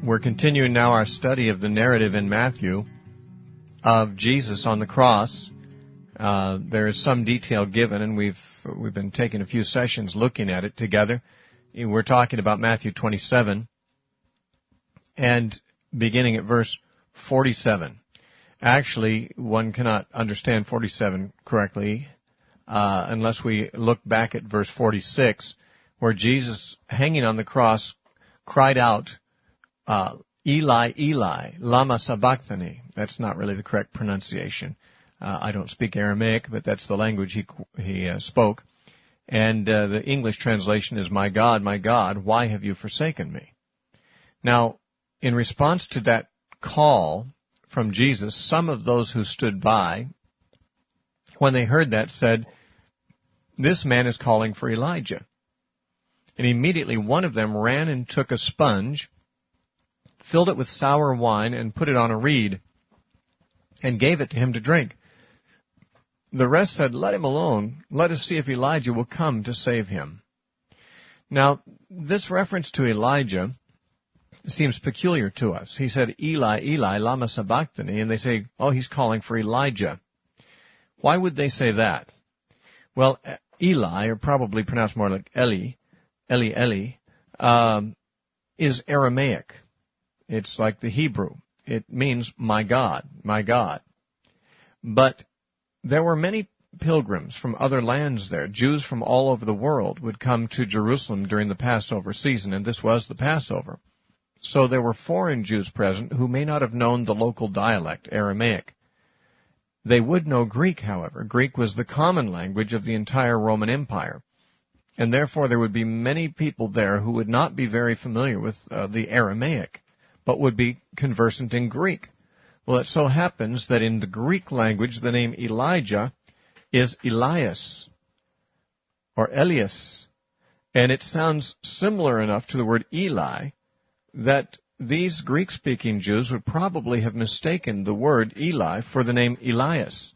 We're continuing now our study of the narrative in Matthew of Jesus on the cross. There is some detail given, and we've been taking a few sessions looking at it together. We're talking about Matthew 27, and beginning at verse 47. Actually, one cannot understand 47 correctly unless we look back at verse 46, where Jesus, hanging on the cross, cried out, Eli, Eli, lama sabachthani. That's not really the correct pronunciation. I don't speak Aramaic, but that's the language he spoke. And the English translation is, my God, why have you forsaken me? Now, in response to that call from Jesus, some of those who stood by, when they heard that, said, this man is calling for Elijah. And immediately one of them ran and took a sponge, filled it with sour wine, and put it on a reed, and gave it to him to drink. The rest said, let him alone. Let us see if Elijah will come to save him. Now, this reference to Elijah seems peculiar to us. He said, Eli, Eli, lama sabachthani, and they say, oh, he's calling for Elijah. Why would they say that? Well, Eli, or probably pronounced more like Eli, is Aramaic. It's like the Hebrew. It means my God, my God. But there were many pilgrims from other lands there. Jews from all over the world would come to Jerusalem during the Passover season, and this was the Passover. So there were foreign Jews present who may not have known the local dialect, Aramaic. They would know Greek, however. Greek was the common language of the entire Roman Empire. And therefore there would be many people there who would not be very familiar with the Aramaic, but would be conversant in Greek. Well, it so happens that in the Greek language, the name Elijah is Elias, or Elias, and it sounds similar enough to the word Eli that these Greek-speaking Jews would probably have mistaken the word Eli for the name Elias,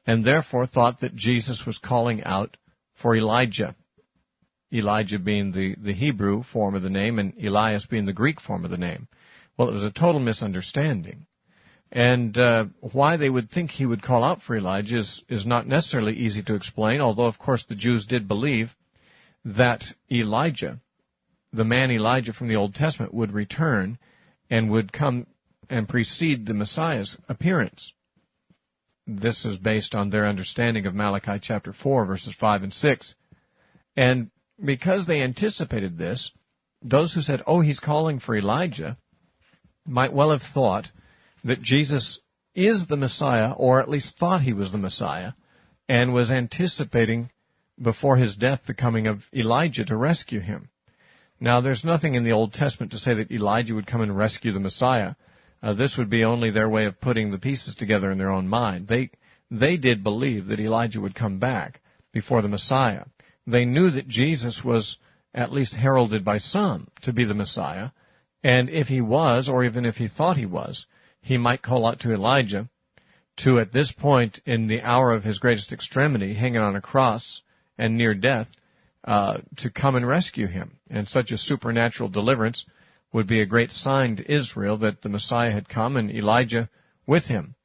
and therefore thought that Jesus was calling out for Elijah. Elijah being the Hebrew form of the name, and Elias being the Greek form of the name. Well, it was a total misunderstanding. And why they would think he would call out for Elijah is not necessarily easy to explain, although, of course, the Jews did believe that Elijah, the man Elijah from the Old Testament, would return and would come and precede the Messiah's appearance. This is based on their understanding of Malachi chapter 4, verses 5 and 6. And because they anticipated this, those who said, oh, he's calling for Elijah, might well have thought that Jesus is the Messiah, or at least thought he was the Messiah, and was anticipating before his death the coming of Elijah to rescue him. Now, there's nothing in the Old Testament to say that Elijah would come and rescue the Messiah. This would be only their way of putting the pieces together in their own mind. They did believe that Elijah would come back before the Messiah. They knew that Jesus was at least heralded by some to be the Messiah, and if he was, or even if he thought he was, he might call out to Elijah to, at this point in the hour of his greatest extremity, hanging on a cross and near death, to come and rescue him. And such a supernatural deliverance would be a great sign to Israel that the Messiah had come and Elijah with him.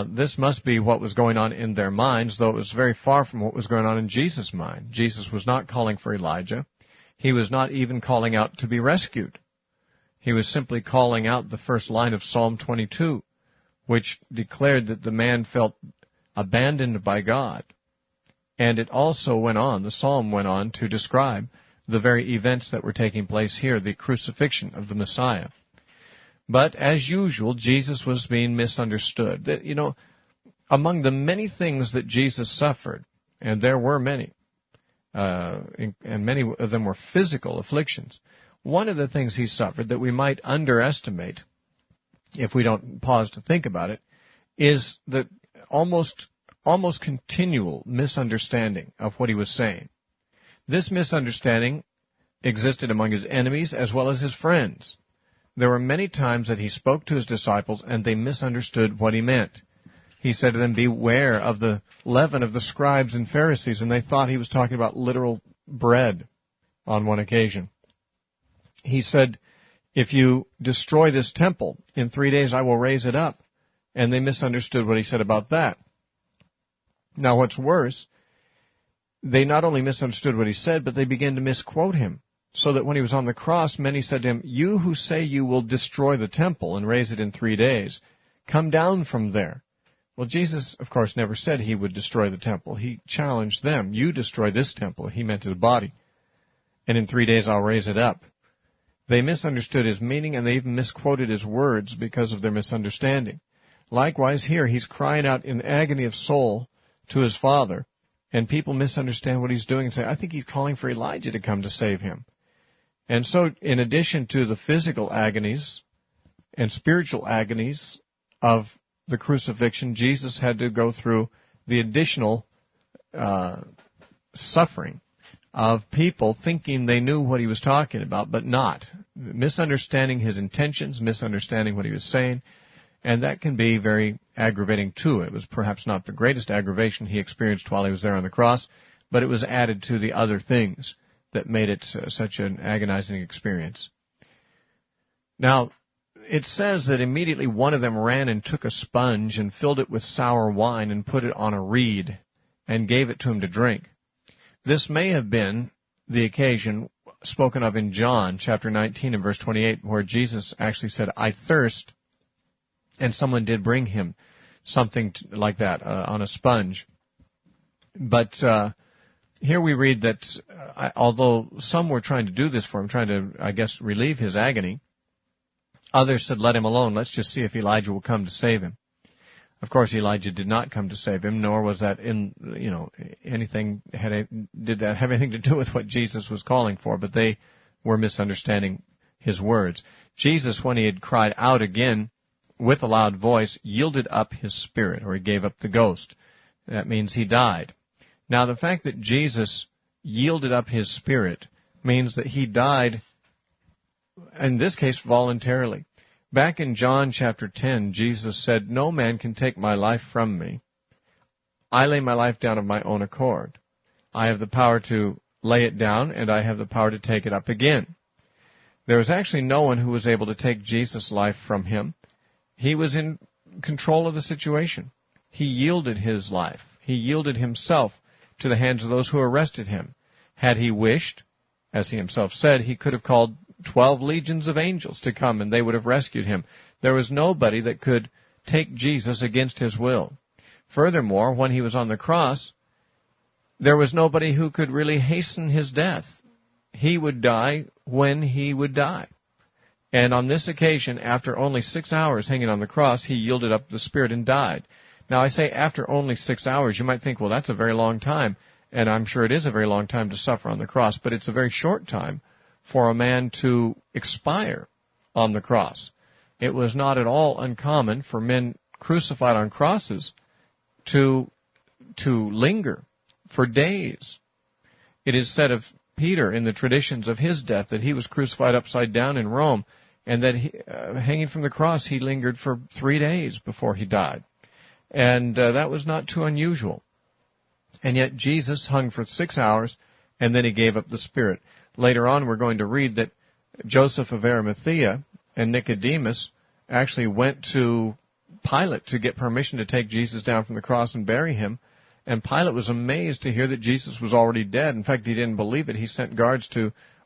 This must be what was going on in their minds, though it was very far from what was going on in Jesus' mind. Jesus was not calling for Elijah. He was not even calling out to be rescued. He was simply calling out the first line of Psalm 22, which declared that the man felt abandoned by God. And it also went on, the psalm went on to describe the very events that were taking place here, the crucifixion of the Messiah. But as usual, Jesus was being misunderstood. Among the many things that Jesus suffered, and there were many, and many of them were physical afflictions, one of the things he suffered that we might underestimate, if we don't pause to think about it, is the almost continual misunderstanding of what he was saying. This misunderstanding existed among his enemies as well as his friends. There were many times that he spoke to his disciples and they misunderstood what he meant. He said to them, beware of the leaven of the scribes and Pharisees, and they thought he was talking about literal bread on one occasion. He said, if you destroy this temple, in 3 days I will raise it up. And they misunderstood what he said about that. Now what's worse, they not only misunderstood what he said, but they began to misquote him. So that when he was on the cross, many said to him, "You who say you will destroy the temple and raise it in 3 days, come down from there." Well, Jesus, of course, never said he would destroy the temple. He challenged them. You destroy this temple. He meant his body. And in 3 days I'll raise it up. They misunderstood his meaning, and they even misquoted his words because of their misunderstanding. Likewise here, he's crying out in agony of soul to his Father, and people misunderstand what he's doing and say, I think he's calling for Elijah to come to save him. And so, in addition to the physical agonies and spiritual agonies of the crucifixion, Jesus had to go through the additional suffering of people thinking they knew what he was talking about, but not. Misunderstanding his intentions, misunderstanding what he was saying, and that can be very aggravating too. It was perhaps not the greatest aggravation he experienced while he was there on the cross, but it was added to the other things that made it such an agonizing experience. Now, it says that immediately one of them ran and took a sponge and filled it with sour wine and put it on a reed and gave it to him to drink. This may have been the occasion spoken of in John chapter 19 and verse 28, where Jesus actually said, I thirst, and someone did bring him something like that on a sponge. But here we read that although some were trying to do this for him, trying to, I guess, relieve his agony, others said, let him alone. Let's just see if Elijah will come to save him. Of course, Elijah did not come to save him, nor was that did that have anything to do with what Jesus was calling for, but they were misunderstanding his words. Jesus, when he had cried out again with a loud voice, yielded up his spirit, or he gave up the ghost. That means he died. Now, the fact that Jesus yielded up his spirit means that he died, in this case, voluntarily. Back in John chapter 10, Jesus said, no man can take my life from me. I lay my life down of my own accord. I have the power to lay it down, and I have the power to take it up again. There was actually no one who was able to take Jesus' life from him. He was in control of the situation. He yielded his life. He yielded himself to the hands of those who arrested him. Had he wished, as he himself said, he could have called 12 legions of angels to come, and they would have rescued him. There was nobody that could take Jesus against his will. Furthermore, when he was on the cross, there was nobody who could really hasten his death. He would die when he would die. And on this occasion, after only 6 hours hanging on the cross, he yielded up the Spirit and died. Now, I say after only 6 hours, you might think, well, that's a very long time. And I'm sure it is a very long time to suffer on the cross, but it's a very short time for a man to expire on the cross. It was not at all uncommon for men crucified on crosses to linger for days. It is said of Peter in the traditions of his death that he was crucified upside down in Rome, and that hanging from the cross he lingered for 3 days before he died. And that was not too unusual. And yet Jesus hung for 6 hours, and then he gave up the Spirit. Later on, we're going to read that Joseph of Arimathea and Nicodemus actually went to Pilate to get permission to take Jesus down from the cross and bury him. And Pilate was amazed to hear that Jesus was already dead. In fact, he didn't believe it. He sent guards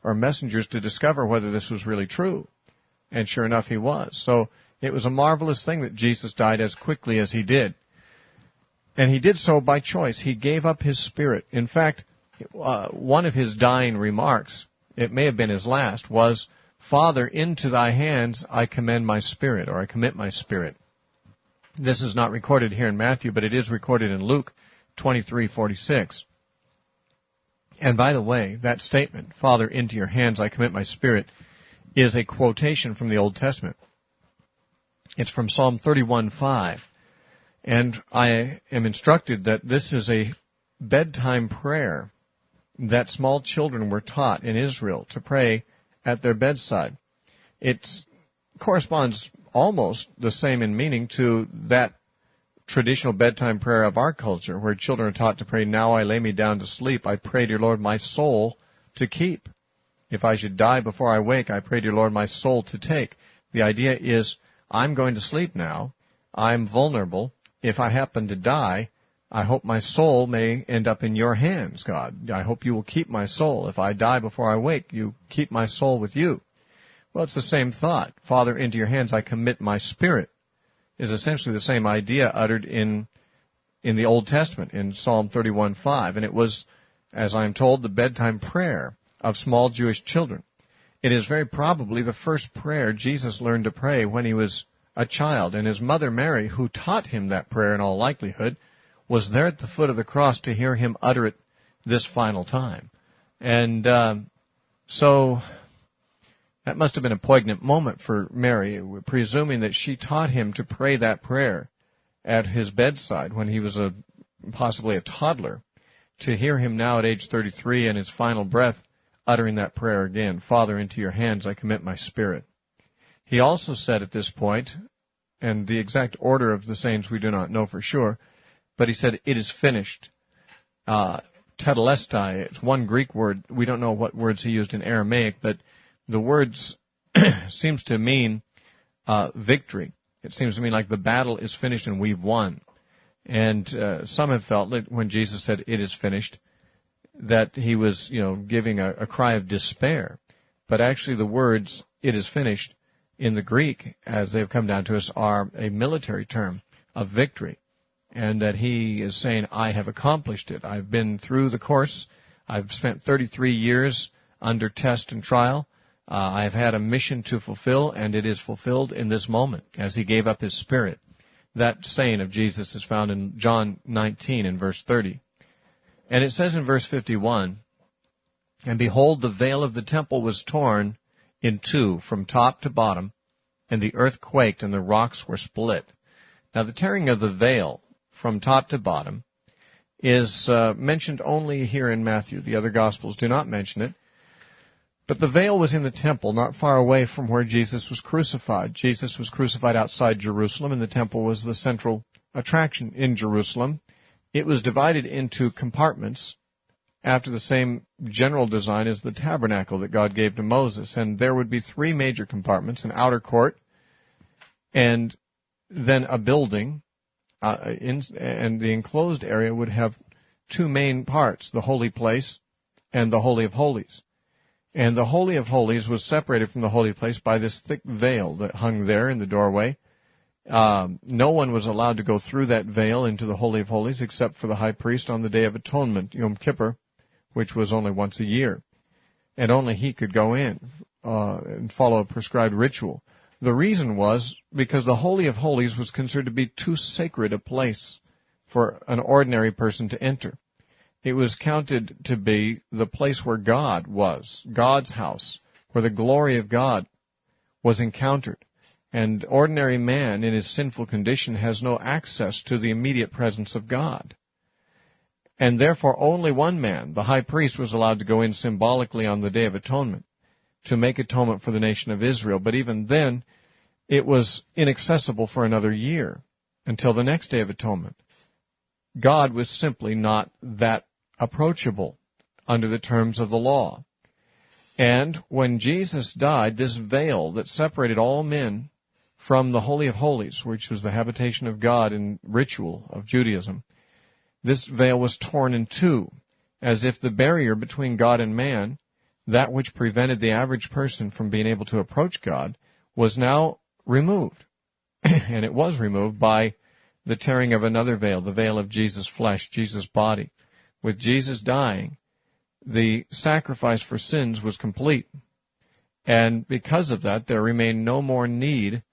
or messengers to discover whether this was really true. And sure enough, he was. So it was a marvelous thing that Jesus died as quickly as he did. And he did so by choice. He gave up his spirit. In fact, one of his dying remarks, it may have been his last, was, Father, into thy hands I commend my spirit, or I commit my spirit. This is not recorded here in Matthew, but it is recorded in Luke 23:46. And by the way, that statement, Father, into your hands I commit my spirit, is a quotation from the Old Testament. It's from Psalm 31:5. And I am instructed that this is a bedtime prayer that small children were taught in Israel to pray at their bedside. It corresponds almost the same in meaning to that traditional bedtime prayer of our culture, where children are taught to pray, now I lay me down to sleep, I pray, dear Lord, my soul to keep. If I should die before I wake, I pray, dear Lord, my soul to take. The idea is, I'm going to sleep now. I'm vulnerable. If I happen to die, I hope my soul may end up in your hands, God. I hope you will keep my soul. If I die before I wake, you keep my soul with you. Well, it's the same thought. Father, into your hands I commit my spirit, is essentially the same idea uttered in the Old Testament, in Psalm 31:5. And it was, as I am told, the bedtime prayer of small Jewish children. It is very probably the first prayer Jesus learned to pray when he was a child. And his mother Mary, who taught him that prayer in all likelihood, was there at the foot of the cross to hear him utter it this final time. And so that must have been a poignant moment for Mary, presuming that she taught him to pray that prayer at his bedside when he was possibly a toddler, to hear him now at age 33 in his final breath uttering that prayer again, Father, into your hands I commit my spirit. He also said at this point, and the exact order of the sayings we do not know for sure, but he said, it is finished. Tetelestai, it's one Greek word. We don't know what words he used in Aramaic, but the words seems to mean victory. It seems to mean like the battle is finished and we've won. And some have felt that when Jesus said, it is finished, that he was, giving a cry of despair. But actually the words, it is finished, in the Greek, as they've come down to us, are a military term of victory. And that he is saying, I have accomplished it. I've been through the course. I've spent 33 years under test and trial. I've had a mission to fulfill, and it is fulfilled in this moment, as he gave up his spirit. That saying of Jesus is found in John 19 in verse 30. And it says in verse 51, and behold, the veil of the temple was torn in two from top to bottom, and the earth quaked, and the rocks were split. Now, the tearing of the veil from top to bottom is mentioned only here in Matthew. The other Gospels do not mention it. But the veil was in the temple, not far away from where Jesus was crucified. Jesus was crucified outside Jerusalem, and the temple was the central attraction in Jerusalem. It was divided into compartments after the same general design as the tabernacle that God gave to Moses. And there would be three major compartments, an outer court, and then a building, and the enclosed area would have two main parts, the holy place and the Holy of Holies. And the Holy of Holies was separated from the holy place by this thick veil that hung there in the doorway. No one was allowed to go through that veil into the Holy of Holies except for the high priest on the Day of Atonement, Yom Kippur, which was only once a year. And only he could go in and follow a prescribed ritual. The reason was because the Holy of Holies was considered to be too sacred a place for an ordinary person to enter. It was counted to be the place where God was, God's house, where the glory of God was encountered. And ordinary man in his sinful condition has no access to the immediate presence of God. And therefore only one man, the high priest, was allowed to go in symbolically on the Day of Atonement to make atonement for the nation of Israel. But even then, it was inaccessible for another year until the next Day of Atonement. God was simply not that approachable under the terms of the law. And when Jesus died, this veil that separated all men from the Holy of Holies, which was the habitation of God in ritual of Judaism, this veil was torn in two, as if the barrier between God and man, that which prevented the average person from being able to approach God, was now removed. And it was removed by the tearing of another veil, the veil of Jesus' flesh, Jesus' body. With Jesus dying, the sacrifice for sins was complete. And because of that, there remained no more need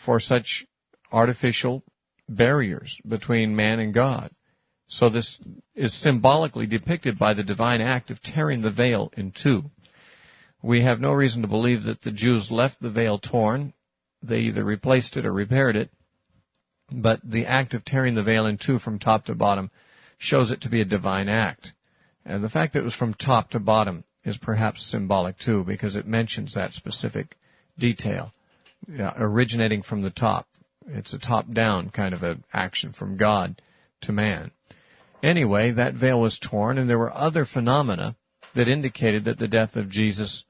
for such artificial barriers between man and God. So this is symbolically depicted by the divine act of tearing the veil in two. We have no reason to believe that the Jews left the veil torn. They either replaced it or repaired it. But the act of tearing the veil in two from top to bottom shows it to be a divine act. And the fact that it was from top to bottom is perhaps symbolic too, because it mentions that specific detail, originating from the top. It's a top-down kind of an action from God to man. Anyway, that veil was torn, and there were other phenomena that indicated that the death of Jesus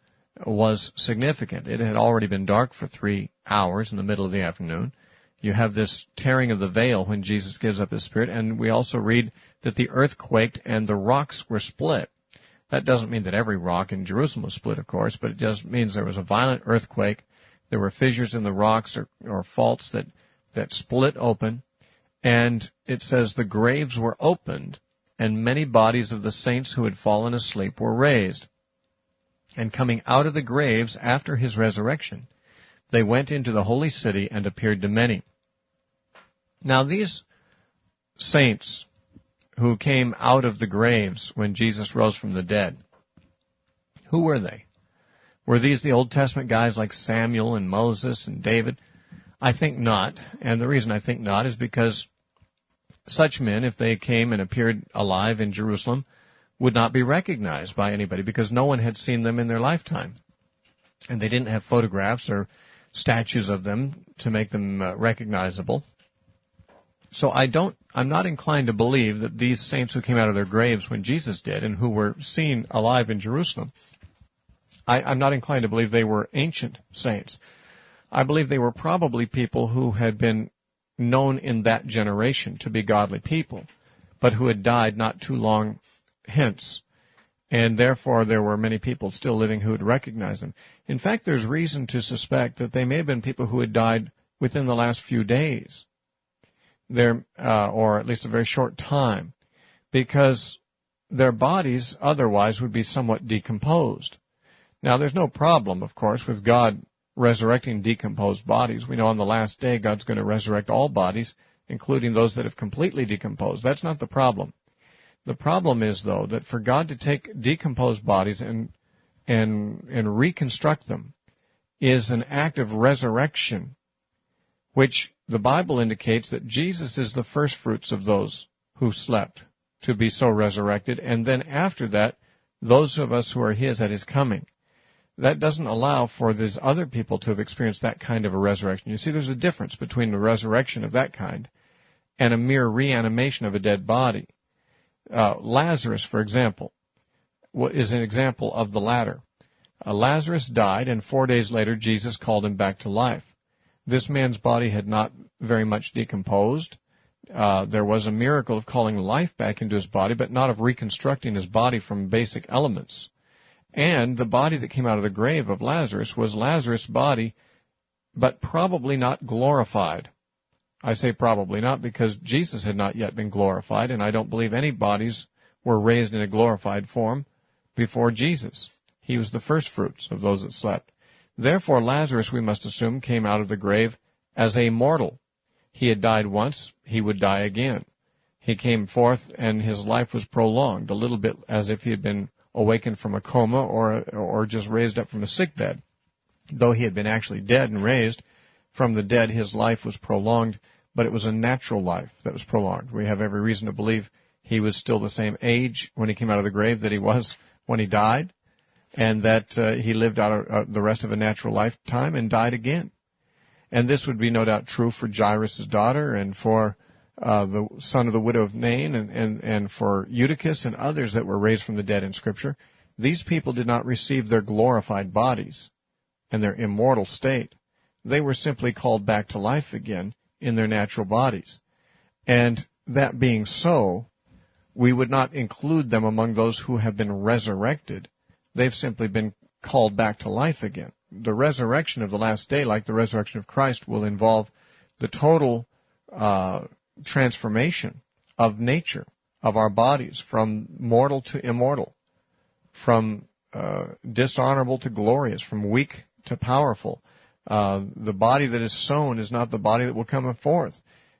was significant. It had already been dark for 3 hours in the middle of the afternoon. You have this tearing of the veil when Jesus gives up his spirit, and we also read that the earth quaked and the rocks were split. That doesn't mean that every rock in Jerusalem was split, of course, but it just means there was a violent earthquake. There were fissures in the rocks or faults that split open, and it says the graves were opened, and many bodies of the saints who had fallen asleep were raised. And coming out of the graves after his resurrection, they went into the holy city and appeared to many. Now these saints who came out of the graves when Jesus rose from the dead, who were they? Were these the Old Testament guys like Samuel and Moses and David? I think not, and the reason I think not is because such men, if they came and appeared alive in Jerusalem, would not be recognized by anybody because no one had seen them in their lifetime. And they didn't have photographs or statues of them to make them recognizable. So I'm not inclined to believe that these saints who came out of their graves when Jesus did and who were seen alive in Jerusalem, I'm not inclined to believe they were ancient saints. I believe they were probably people who had been known in that generation to be godly people, but who had died not too long hence, and therefore there were many people still living who would recognize them. In fact, there's reason to suspect that they may have been people who had died within the last few days, or at least a very short time, because their bodies otherwise would be somewhat decomposed. Now, there's no problem, of course, with God resurrecting decomposed bodies. We know on the last day God's going to resurrect all bodies, including those that have completely decomposed. That's not the problem. The problem is, though, that for God to take decomposed bodies and reconstruct them is an act of resurrection, which the Bible indicates that Jesus is the first fruits of those who slept to be so resurrected, and then after that, those of us who are his at his coming. That doesn't allow for these other people to have experienced that kind of a resurrection. You see, there's a difference between the resurrection of that kind and a mere reanimation of a dead body. Lazarus, for example, is an example of the latter. Lazarus died, and 4 days later Jesus called him back to life. This man's body had not very much decomposed. There was a miracle of calling life back into his body, but not of reconstructing his body from basic elements. And the body that came out of the grave of Lazarus was Lazarus' body, but probably not glorified. I say probably not because Jesus had not yet been glorified, and I don't believe any bodies were raised in a glorified form before Jesus. He was the first fruits of those that slept. Therefore, Lazarus, we must assume, came out of the grave as a mortal. He had died once, he would die again. He came forth, and his life was prolonged, a little bit as if he had been awakened from a coma or just raised up from a sickbed. Though he had been actually dead and raised from the dead, his life was prolonged, but it was a natural life that was prolonged. We have every reason to believe he was still the same age when he came out of the grave that he was when he died, and that he lived out the rest of a natural lifetime and died again. And this would be no doubt true for Jairus' daughter and for the son of the widow of Nain and for Eutychus and others that were raised from the dead in Scripture. These people did not receive their glorified bodies and their immortal state. They were simply called back to life again in their natural bodies. And that being so, we would not include them among those who have been resurrected. They've simply been called back to life again. The resurrection of the last day, like the resurrection of Christ, will involve the total transformation of nature, of our bodies, from mortal to immortal, from dishonorable to glorious, from weak to powerful. The body that is sown is not the body that will come forth.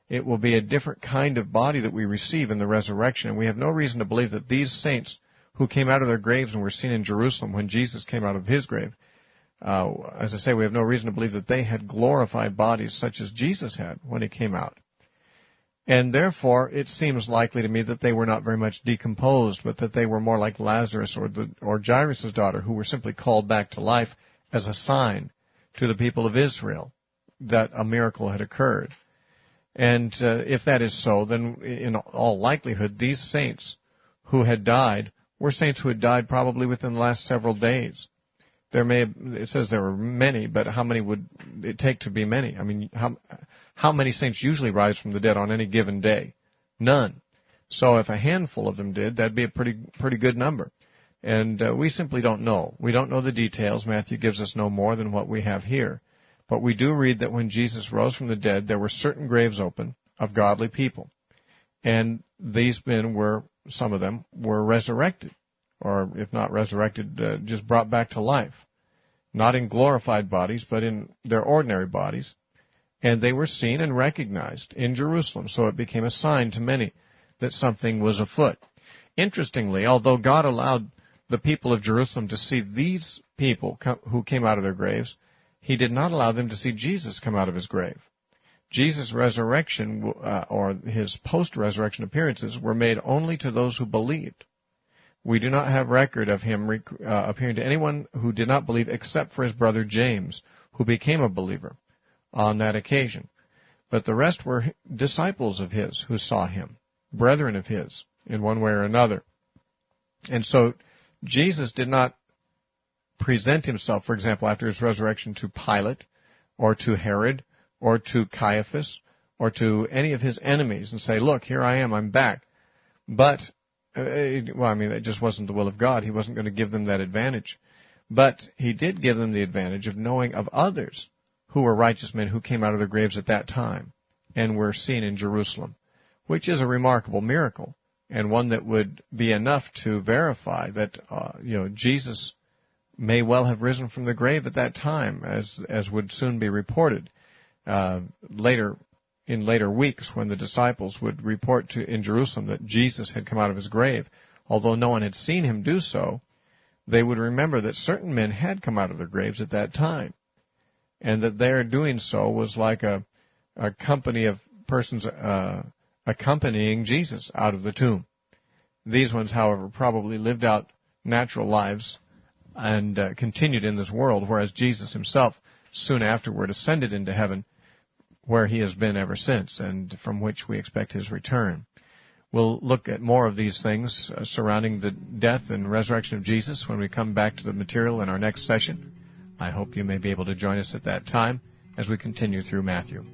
It will be a different kind of body that we receive in the resurrection. And we have no reason to believe that these saints who came out of their graves and were seen in Jerusalem when Jesus came out of his grave, as I say, we have no reason to believe that they had glorified bodies such as Jesus had when he came out. And therefore, it seems likely to me that they were not very much decomposed, but that they were more like Lazarus or Jairus' daughter, who were simply called back to life as a sign to the people of Israel that a miracle had occurred. And if that is so, then in all likelihood, these saints who had died were saints who had died probably within the last several days. it says there were many, but how many would it take to be many? I mean, how many saints usually rise from the dead on any given day? None. So if a handful of them did, that'd be a pretty good number. And we simply don't know. We don't know the details. Matthew gives us no more than what we have here. But we do read that when Jesus rose from the dead, there were certain graves open of godly people. And these men some of them were resurrected, or if not resurrected, just brought back to life. Not in glorified bodies, but in their ordinary bodies. And they were seen and recognized in Jerusalem. So it became a sign to many that something was afoot. Interestingly, although God allowed the people of Jerusalem to see these people who came out of their graves, He did not allow them to see Jesus come out of His grave. Jesus' resurrection, or His post-resurrection appearances, were made only to those who believed. We do not have record of Him appearing to anyone who did not believe except for His brother James, who became a believer on that occasion. But the rest were disciples of His who saw Him, brethren of His, in one way or another. And so Jesus did not present Himself, for example, after His resurrection to Pilate or to Herod or to Caiaphas or to any of His enemies and say, look, here I am, I'm back. But, it just wasn't the will of God. He wasn't going to give them that advantage. But He did give them the advantage of knowing of others who were righteous men who came out of their graves at that time and were seen in Jerusalem, which is a remarkable miracle and one that would be enough to verify that, Jesus may well have risen from the grave at that time, as would soon be reported later weeks when the disciples would report in Jerusalem that Jesus had come out of His grave. Although no one had seen Him do so, they would remember that certain men had come out of their graves at that time, and that their doing so was like a company of persons accompanying Jesus out of the tomb. These ones, however, probably lived out natural lives and continued in this world, whereas Jesus Himself soon afterward ascended into heaven, where He has been ever since, and from which we expect His return. We'll look at more of these things surrounding the death and resurrection of Jesus when we come back to the material in our next session. I hope you may be able to join us at that time as we continue through Matthew.